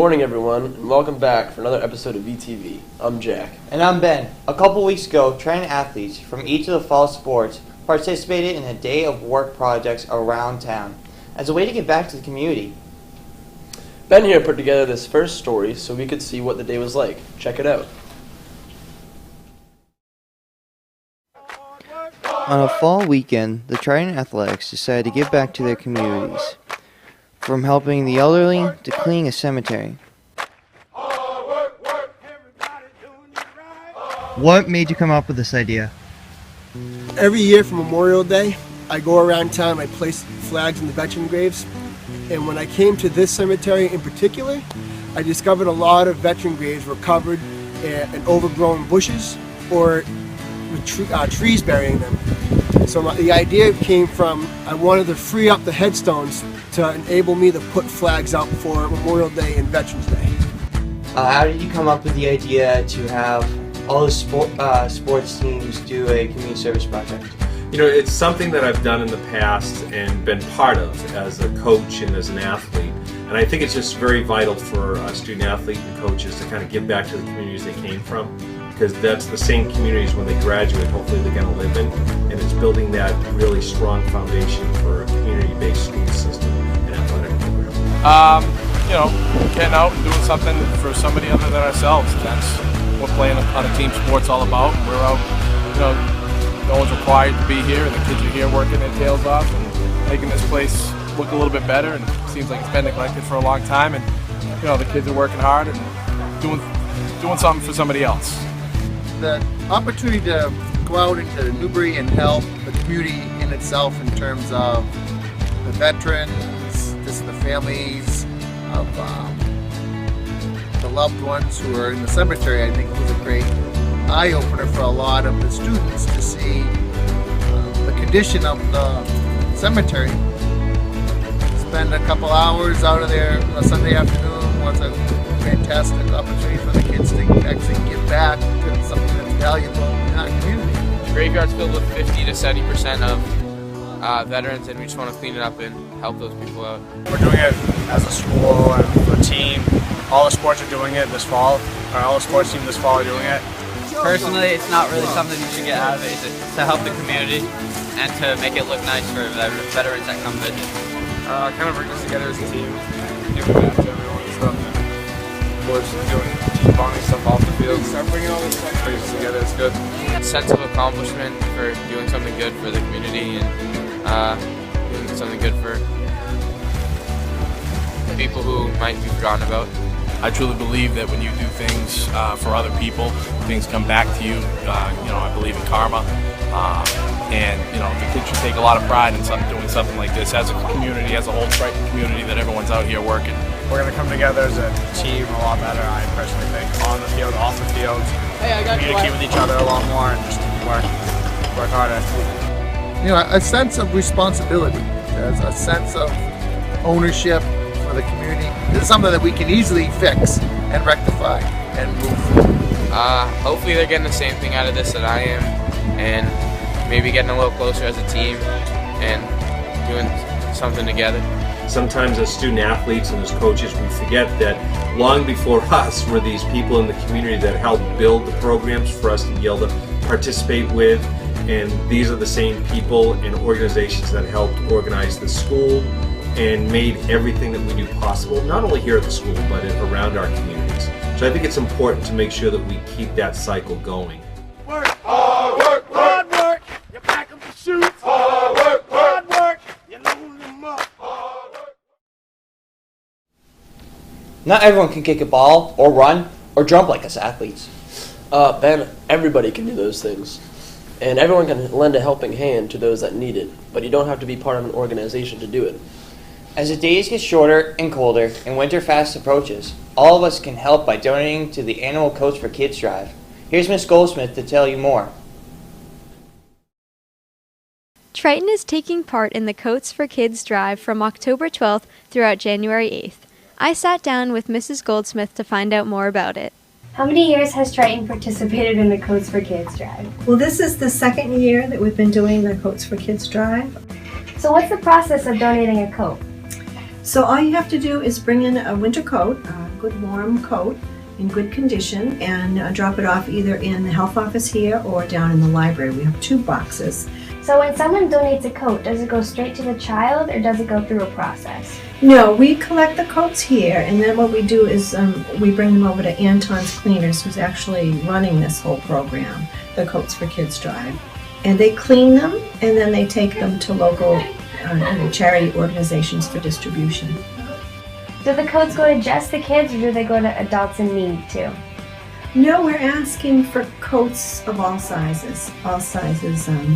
morning, everyone, and welcome back for another episode of VTV. I'm Jack. And I'm Ben. A couple weeks ago, Triton athletes from each of the fall sports participated in a day of work projects around town as a way to give back to the community. Ben here put together this first story so we could see what the day was like. Check it out. On a fall weekend, the Triton Athletics decided to give back to their communities, from helping the elderly to cleaning a cemetery. What made you come up with this idea? Every year for Memorial Day, I go around town, I place flags in the veteran graves, and when I came to this cemetery in particular, I discovered a lot of veteran graves were covered in overgrown bushes or with trees burying them. So the idea came from, I wanted to free up the headstones to enable me to put flags out for Memorial Day and Veterans Day. How did you come up with the idea to have all the sports teams do a community service project? You know, it's something that I've done in the past and been part of as a coach and as an athlete. And I think it's just very vital for a student athlete and coaches to kind of give back to the communities they came from, because that's the same communities when they graduate, hopefully they're going to live in. And it's building that really strong foundation for a community-based school system and athletic program. Getting out and doing something for somebody other than ourselves. That's what playing on a team sport's all about. We're out, no one's required to be here, and the kids are here working their tails off and making this place look a little bit better. And it seems like it's been neglected for a long time. And the kids are working hard and doing something for somebody else. The opportunity to go out into Newbury and help the community in itself in terms of the veterans, just the families of the loved ones who are in the cemetery, I think was a great eye-opener for a lot of the students to see the condition of the cemetery. Spend a couple hours out of there on a Sunday afternoon was a fantastic opportunity for the kids to actually give back to something that's valuable in our community. The graveyard's filled with 50 to 70% of veterans, and we just want to clean it up and help those people out. We're doing it as a school and a team. All the sports are doing it this fall. All the sports team this fall are doing it. Personally, it's not really something you should get out of it. It's to help the community and to make it look nice for the veterans that come visit. Kind of bring us together as a team, giving back to everyone and stuff. We're just doing team bonding stuff off the field. Start bringing all this stuff together. It's good. Sense of accomplishment for doing something good for the community and doing something good for people who might be forgotten about. I truly believe that when you do things for other people, things come back to you. I believe in karma. The kids should take a lot of pride in doing something like this as a community, as a whole Triton community, that everyone's out here working. We're going to come together as a team a lot better, I personally think, on the field, off the field. Communicate with each other a lot more and just work harder. A sense of responsibility, there's a sense of ownership for the community. This is something that we can easily fix and rectify and move forward. Hopefully they're getting the same thing out of this that I am, and maybe getting a little closer as a team and doing something together. Sometimes as student athletes and as coaches, we forget that long before us were these people in the community that helped build the programs for us to be able to participate with. And these are the same people and organizations that helped organize the school and made everything that we do possible, not only here at the school, but around our communities. So I think it's important to make sure that we keep that cycle going. Work, hard work, hard work. You pack them for shoes. Hard work. You load them up. Hard work. Not everyone can kick a ball, or run, or jump like us athletes. Ben, everybody can do those things. And everyone can lend a helping hand to those that need it, but you don't have to be part of an organization to do it. As the days get shorter and colder and winter fast approaches, all of us can help by donating to the annual Coats for Kids drive. Here's Ms. Goldsmith to tell you more. Triton is taking part in the Coats for Kids drive from October 12th throughout January 8th. I sat down with Mrs. Goldsmith to find out more about it. How many years has Triton participated in the Coats for Kids drive? Well, this is the second year that we've been doing the Coats for Kids drive. So what's the process of donating a coat? So all you have to do is bring in a winter coat. good warm coat in good condition and drop it off either in the health office here or down in the library. We have 2 boxes. So when someone donates a coat, does it go straight to the child or does it go through a process? No, we collect the coats here, and then what we do is we bring them over to Anton's Cleaners, who's actually running this whole program, the Coats for Kids Drive. And they clean them, and then they take them to local charity organizations for distribution. Do the coats go to just the kids or do they go to adults in need too? No, we're asking for coats of all sizes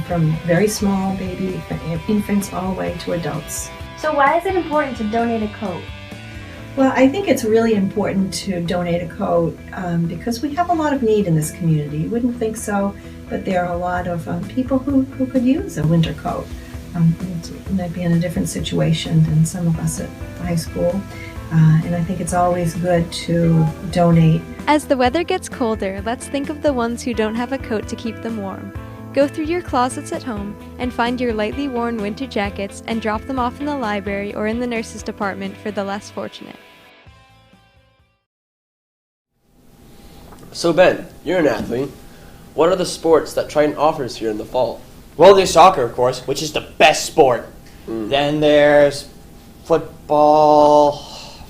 from very small baby infants all the way to adults. So why is it important to donate a coat? Well, I think it's really important to donate a coat because we have a lot of need in this community. You wouldn't think so, but there are a lot of people who could use a winter coat. Might be in a different situation than some of us at high school. And I think it's always good to donate. As the weather gets colder, let's think of the ones who don't have a coat to keep them warm. Go through your closets at home and find your lightly worn winter jackets and drop them off in the library or in the nurse's department for the less fortunate. So Ben, you're an athlete. What are the sports that Triton offers here in the fall? Well, there's soccer, of course, which is the best sport. Then there's football,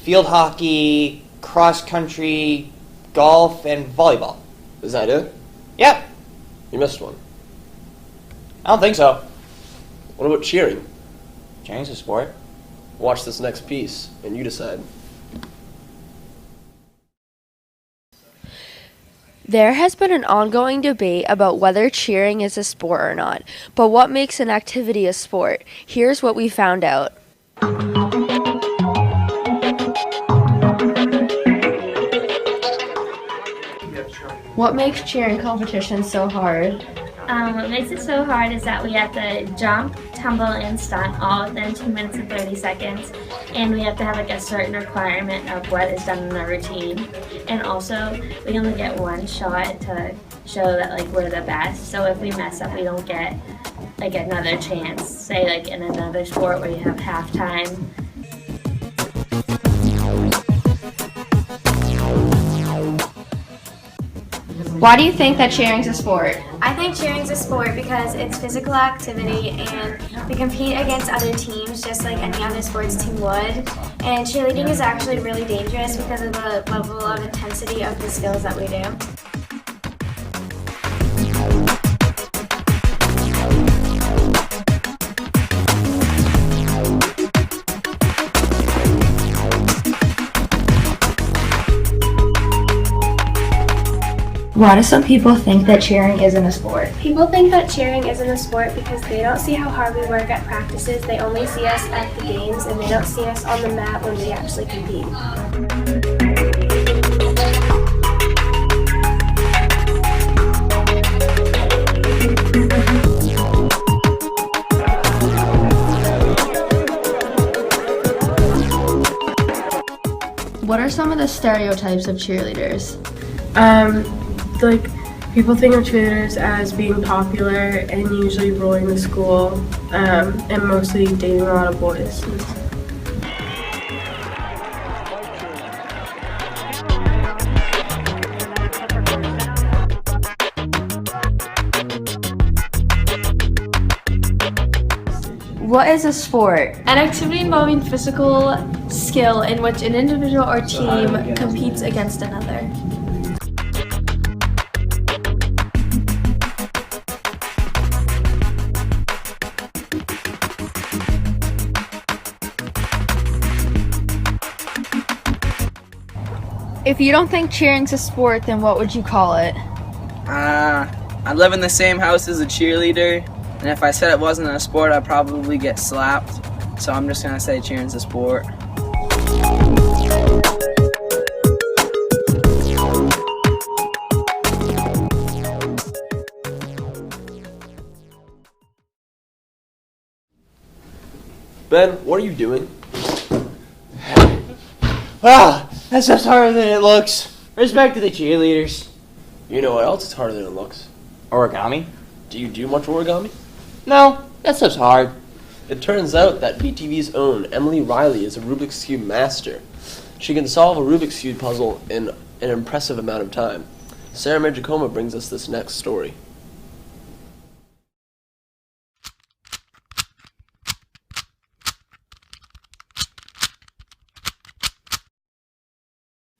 field hockey, cross country, golf, and volleyball. Is that it? Yep. You missed one. I don't think so. What about cheering? Cheering's a sport. Watch this next piece, and you decide. There has been an ongoing debate about whether cheering is a sport or not, but what makes an activity a sport? Here's what we found out. What makes cheering competitions so hard? What makes it so hard is that we have to jump, tumble, and stunt all within 2 minutes and 30 seconds. And we have to have like a certain requirement of what is done in the routine. And also, we only get one shot to show that like we're the best. So if we mess up, we don't get like another chance. Say like in another sport where you have halftime. Why do you think that cheering's a sport? I think cheering's a sport because it's physical activity and we compete against other teams just like any other sports team would. And cheerleading is actually really dangerous because of the level of intensity of the skills that we do. Why do some people think that cheering isn't a sport? People think that cheering isn't a sport because they don't see how hard we work at practices. They only see us at the games and they don't see us on the mat when we actually compete. What are some of the stereotypes of cheerleaders? Like, people think of cheerleaders as being popular and usually ruling the school, and mostly dating a lot of boys. What is a sport? An activity involving physical skill in which an individual or team competes against another. If you don't think cheering's a sport, then what would you call it? I live in the same house as a cheerleader, and if I said it wasn't a sport, I'd probably get slapped. So I'm just gonna say cheering's a sport. Ben, what are you doing? That stuff's harder than it looks. Respect to the cheerleaders. You know what else is harder than it looks? Origami. Do you do much origami? No, that stuff's hard. It turns out that VTV's own Emily Riley is a Rubik's Cube master. She can solve a Rubik's Cube puzzle in an impressive amount of time. Sarah Majacoma brings us this next story.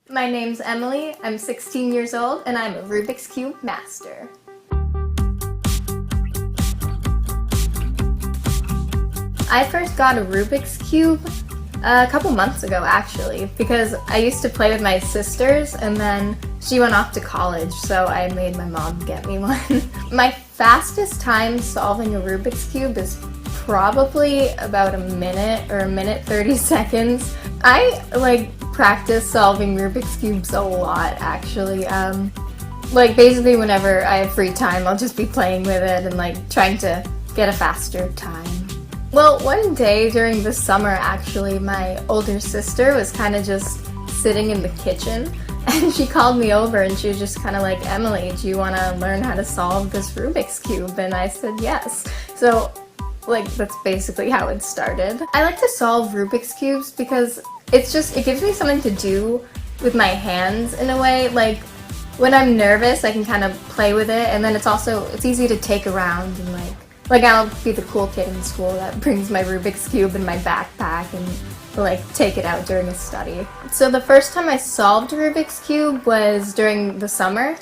My name's Emily, I'm 16 years old, and I'm a Rubik's Cube master. I first got a Rubik's Cube a couple months ago, actually, because I used to play with my sisters, and then she went off to college, so I made my mom get me one. My fastest time solving a Rubik's Cube is probably about a minute or a minute 30 seconds. I practice solving Rubik's Cubes a lot, actually. Basically whenever I have free time, I'll just be playing with it and trying to get a faster time. Well, one day during the summer, actually, my older sister was kind of just sitting in the kitchen, and she called me over and she was just kind of like, Emily, do you want to learn how to solve this Rubik's Cube? And I said yes. So that's basically how it started. I like to solve Rubik's Cubes because it gives me something to do with my hands in a way. When I'm nervous, I can kind of play with it, and then it's easy to take around and I'll be the cool kid in school that brings my Rubik's Cube in my backpack and take it out during a study. So the first time I solved Rubik's Cube was during the summer,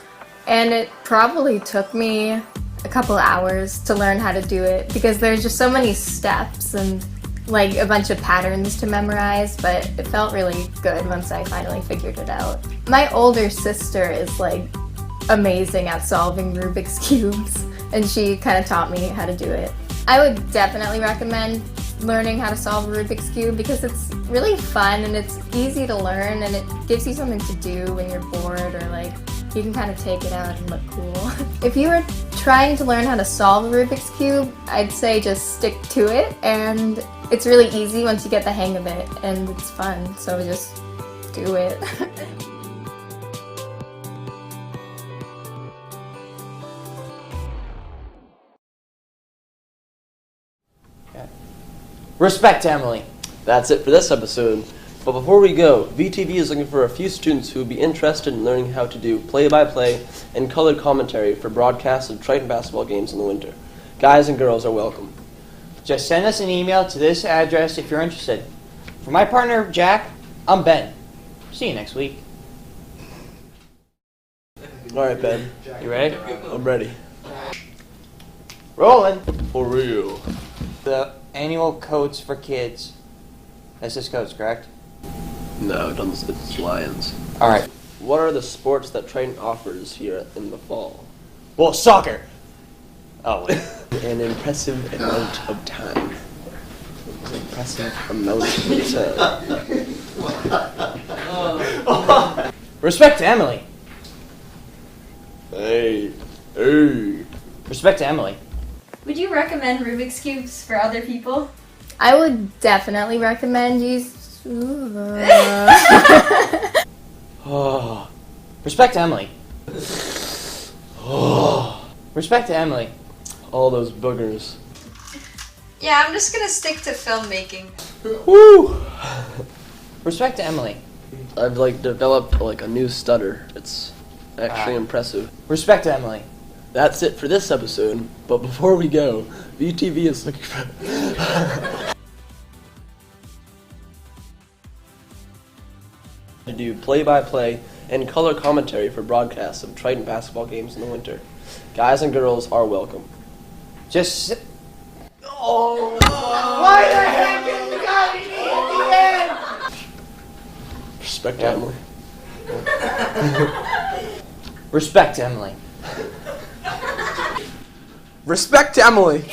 and it probably took me a couple hours to learn how to do it because there's just so many steps and a bunch of patterns to memorize, but it felt really good once I finally figured it out. My older sister is amazing at solving Rubik's Cubes, and she kind of taught me how to do it. I would definitely recommend learning how to solve a Rubik's Cube because it's really fun and it's easy to learn and it gives you something to do when you're bored or you can kind of take it out and look cool. If you were trying to learn how to solve a Rubik's Cube, I'd say just stick to it, and it's really easy once you get the hang of it, and it's fun, so just do it. Respect, Emily. That's it for this episode. But before we go, VTV is looking for a few students who would be interested in learning how to do play-by-play and colored commentary for broadcasts of Triton basketball games in the winter. Guys and girls are welcome. Just send us an email to this address if you're interested. For my partner, Jack, I'm Ben. See you next week. All right, Ben. You ready? I'm ready. Rolling. For real. The annual coats for kids. This is coats, correct? No, it's Lions. All right. What are the sports that Triton offers here in the fall? Well, soccer. Oh. An impressive amount of time. An impressive amount of time. Respect to Emily. Hey. Respect to Emily. Would you recommend Rubik's Cubes for other people? I would definitely recommend you. Respect to Emily. Respect to Emily. All those boogers. Yeah, I'm just gonna stick to filmmaking. Woo! Respect to Emily. I've developed a new stutter. It's actually impressive. Respect to Emily. That's it for this episode, but before we go, VTV is looking for... to do play-by-play and color commentary for broadcasts of Triton basketball games in the winter. Guys and girls are welcome. Just... Oh! Why the heck did you got me at the end? Respect Emily. Respect Emily. Respect to Emily.